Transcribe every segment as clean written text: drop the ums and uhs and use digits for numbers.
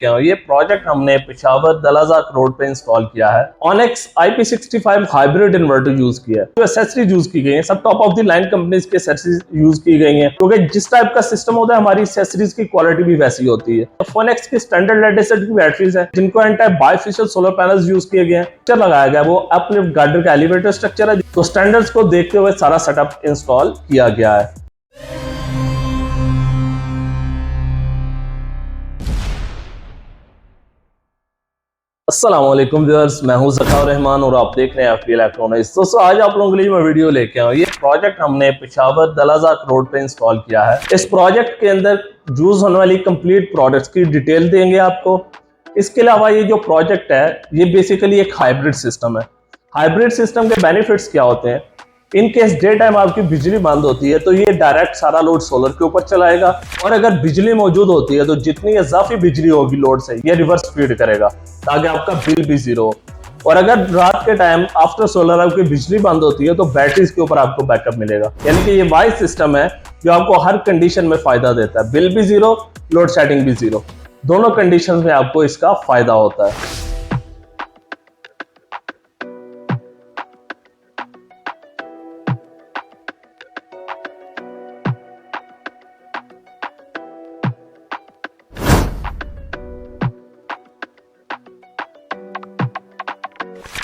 क्या ये प्रोजेक्ट हमने पेशावर दलाजाक रोड पे इंस्टॉल किया है। Onyx IP65 hybrid inverter use किया है। जो एसेसरीज यूज की गई हैं सब top of the line companies के एसेसरीज यूज की गई हैं, क्योंकि जिस टाइप का सिस्टम होता है हमारी एसेसरीज की क्वालिटी भी वैसी होती है। फोनेक्स की स्टैंडर्ड लेड एसिड की बैटरीज है जिनको and type bifacial solar panels use किए गए हैं। स्ट्रक्चर लगाया गया वो अपलिफ्ट गार्डर का एलिवेटर स्ट्रक्चर है। तो स्टैंडर्ड्स को देखते हुए सारा सेटअप इंस्टॉल किया गया है। अस्सलाम वालेकुम व्यूअर्स, मैं हूं ज़काउर रहमान और आप देख रहे हैं FP इलेक्ट्रॉनिक्स। दोस्तों आज आप लोगों के लिए मैं वीडियो लेके आया हूं। ये प्रोजेक्ट हमने पेशावर दलाजाक रोड पे इंस्टॉल किया है। इस प्रोजेक्ट के अंदर यूज होने वाली कंप्लीट प्रोडक्ट्स की डिटेल देंगे आपको। इसके अलावा ये जो प्रोजेक्ट है ये बेसिकली एक हाइब्रिड सिस्टम है। हाइब्रिड सिस्टम के बेनिफिट्स क्या होते हैं? इन केस डे टाइम आपकी बिजली बंद होती है तो ये डायरेक्ट सारा लोड सोलर के ऊपर चलाएगा, और अगर बिजली मौजूद होती है तो जितनी इजाफी बिजली होगी लोड से ये रिवर्स फीड करेगा ताकि आपका बिल भी जीरो हो। और अगर रात के टाइम आफ्टर सोलर आपकी बिजली बंद होती है तो बैटरीज के ऊपर आपको बैकअप मिलेगा। यानी कि ये वाइज सिस्टम है जो आपको हर कंडीशन में फायदा देता है। बिल भी जीरो, लोड शेडिंग भी जीरो, दोनों कंडीशन में आपको इसका फायदा होता है।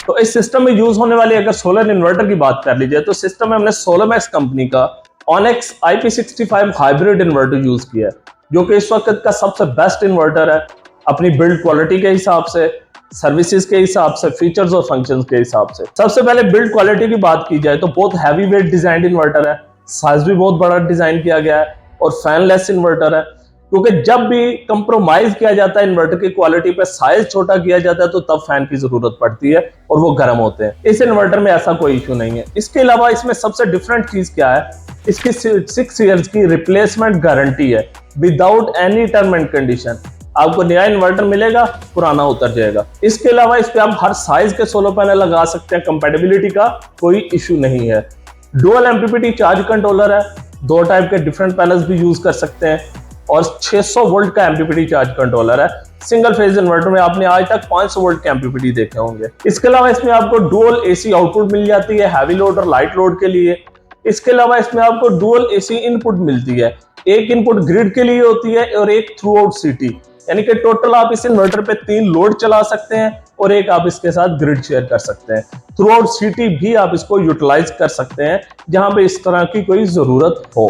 तो इस सिस्टम में यूज होने वाली अगर सोलर इन्वर्टर की बात कर लीजिए तो सिस्टम में हमने सोलरमैक्स कंपनी का onyx IP65 hybrid inverter use किया है, जो कि इस वक्त का सबसे बेस्ट इन्वर्टर है अपनी बिल्ड क्वालिटी के हिसाब से, सर्विसेज के हिसाब से, फीचर्स और फंक्शंस के हिसाब से। सबसे पहले बिल्ड क्वालिटी की बात की जाए तो बहुत हैवी वेट डिजाइन इन्वर्टर है, साइज भी बहुत बड़ा डिजाइन किया गया है और फैनलेस इन्वर्टर है। क्योंकि जब भी कंप्रोमाइज किया जाता है इन्वर्टर की क्वालिटी पे, साइज छोटा किया जाता है तो तब फैन की जरूरत पड़ती है और वो गर्म होते हैं। इस इन्वर्टर में ऐसा कोई इशू नहीं है। इसके अलावा इसमें सबसे डिफरेंट चीज क्या है, इसकी 6 इयर्स की रिप्लेसमेंट गारंटी है without any term and condition. आपको नया इन्वर्टर मिलेगा, पुराना उतर जाएगा। इसके अलावा इस पे आप हर साइज के सोलर पैनल लगा सकते हैं, कंपैटिबिलिटी का कोई इशू नहीं है। डुअल MPPT चार्ज कंट्रोलर है, 2 टाइप के डिफरेंट पैनल्स भी यूज कर सकते हैं और 600 वोल्ट का MPPT चार्ज कंट्रोलर है। सिंगल फेज इन्वर्टर में आपने आज तक 500 वोल्ट के MPPT देखे होंगे। इसके अलावा इसमें आपको डुअल AC आउटपुट मिल जाती है हैवी लोड और लाइट लोड के लिए। इसके अलावा इसमें आपको डुअल AC इनपुट मिलती है, एक इनपुट ग्रिड के लिए होती है और एक थ्रू आउट सिटी। यानी कि टोटल आप इस इन्वर्टर पे 3 लोड चला सकते हैं और एक आप इसके साथ ग्रिड शेयर कर सकते हैं। थ्रू आउट सिटी भी आप इसको यूटिलाइज कर सकते हैं जहां पे इस तरह की कोई जरूरत हो।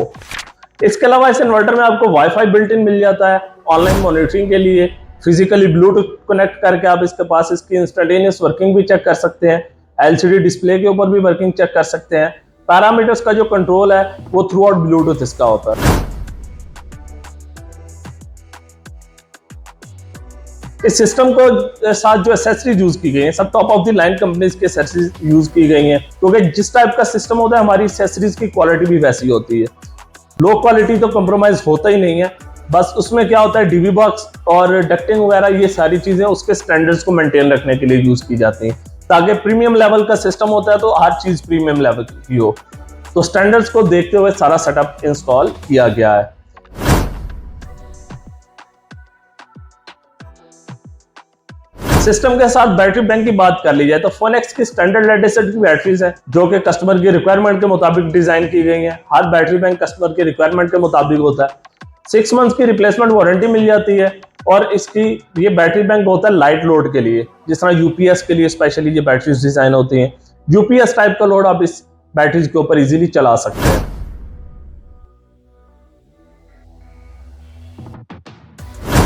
इसके अलावा इस इन्वर्टर में आपको वाईफाई बिल्ट इन मिल जाता है ऑनलाइन मॉनिटरिंग के लिए। फिजिकली ब्लूटूथ कनेक्ट करके आप इसके पास इसकी इंस्टेंटेनियस वर्किंग भी चेक कर सकते हैं, LCD डिस्प्ले के ऊपर भी वर्किंग चेक कर सकते हैं। पैरामीटर्स का जो कंट्रोल है वो थ्रू आउट ब्लूटूथ इसका होता है। इस सिस्टम को साथ जो एसेसरीज यूज की गई हैं सब top of the line companies के एसेसरीज यूज की गई हैं, क्योंकि जिस टाइप का सिस्टम होता है हमारी एसेसरीज की क्वालिटी भी वैसी होती है। लो क्वालिटी तो कंप्रोमाइज होता ही नहीं है, बस उसमें क्या होता है DB बॉक्स और डक्टिंग वगैरह ये सारी चीजें उसके स्टैंडर्ड्स को मेंटेन रखने के लिए यूज की जाती हैं, ताकि प्रीमियम लेवल का सिस्टम होता है तो हर चीज प्रीमियम लेवल की हो। तो स्टैंडर्ड्स को देखते हुए सारा सेटअप इंस्टॉल किया गया है। सिस्टम के साथ बैटरी बैंक की बात कर ली जाए तो फोनेक्स की स्टैंडर्ड लेड एसिड की बैटरीज है जो कि कस्टमर की रिक्वायरमेंट के मुताबिक डिजाइन की गई है। हर बैटरी बैंक कस्टमर की रिक्वायरमेंट के मुताबिक होता है। 6 मंथ्स की रिप्लेसमेंट वारंटी मिल जाती है और इसकी ये बैटरी बैंक होता है लाइट लोड के लिए, जिस तरह UPS के लिए स्पेशली ये बैटरीज डिजाइन होती हैं। UPS टाइप का लोड आप इस बैटरीज के ऊपर इजीली चला सकते हैं।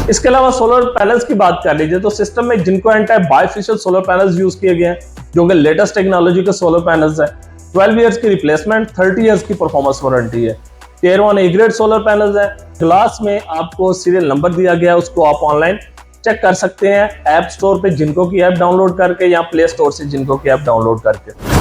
इसके अलावा सोलर पैनल्स की बात कर लीजिए तो सिस्टम में जिनको and type bifacial solar panels use किए गए हैं, जो कि लेटेस्ट टेक्नोलॉजी के सोलर पैनल्स है। 12 इयर्स की रिप्लेसमेंट, 30 इयर्स की परफॉर्मेंस वारंटी है। Tier 1 A grade solar panels है। ग्लास में आपको सीरियल नंबर दिया गया है, उसको आप ऑनलाइन चेक कर सकते हैं ऐप स्टोर पे जिनको की ऐप डाउनलोड करके या प्ले स्टोर से जिनको की ऐप डाउनलोड करके।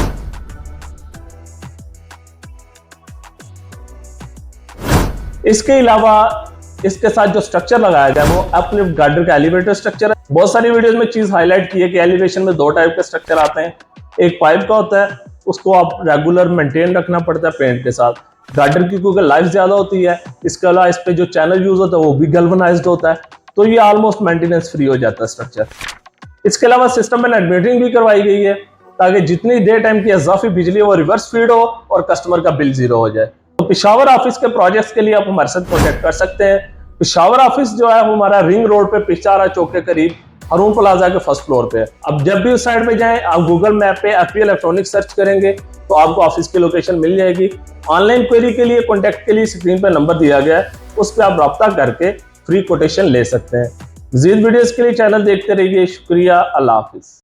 इसके अलावा इसके साथ जो स्ट्रक्चर लगाया गया है वो अपलिफ्ट गार्डर का एलिवेटर स्ट्रक्चर है। बहुत सारी वीडियोस में चीज हाईलाइट की है कि एलिवेशन में 2 टाइप के स्ट्रक्चर आते हैं। एक पाइप का होता है, उसको आप रेगुलर मेंटेन रखना पड़ता है पेंट के साथ। गार्डर की क्योंकि लाइफ ज्यादा होती है, इसके अलावा इस पे जो चैनल यूज होता है वो भी गैल्वेनाइज्ड होता है, तो ये ऑलमोस्ट मेंटेनेंस फ्री हो जाता है स्ट्रक्चर। इसके अलावा सिस्टम में नेट मीटरिंग भी करवाई गई है ताकि जितनी डे टाइम की इजाफी बिजली वो रिवर्स फीड हो और कस्टमर का बिल जीरो हो जाए। तो पेशावर ऑफिस के प्रोजेक्ट्स के लिए आप हमारे साथ कॉन्टेक्ट कर सकते हैं। पेशावर ऑफिस जो है हमारा रिंग रोड पे पिचारा चौक के करीब हरून प्लाजा के फर्स्ट फ्लोर पे है। अब जब भी उस साइड पे जाएं आप गूगल मैप पे एफपी इलेक्ट्रॉनिक्स सर्च करेंगे तो आपको ऑफिस की लोकेशन मिल जाएगी। ऑनलाइन क्वेरी के लिए कॉन्टेक्ट के लिए स्क्रीन पे नंबर दिया गया है, उस पर आप रब्ता करके फ्री कोटेशन ले सकते हैं। मज़ीद वीडियोस के लिए चैनल देखते रहिए। शुक्रिया, अल्लाह हाफिज।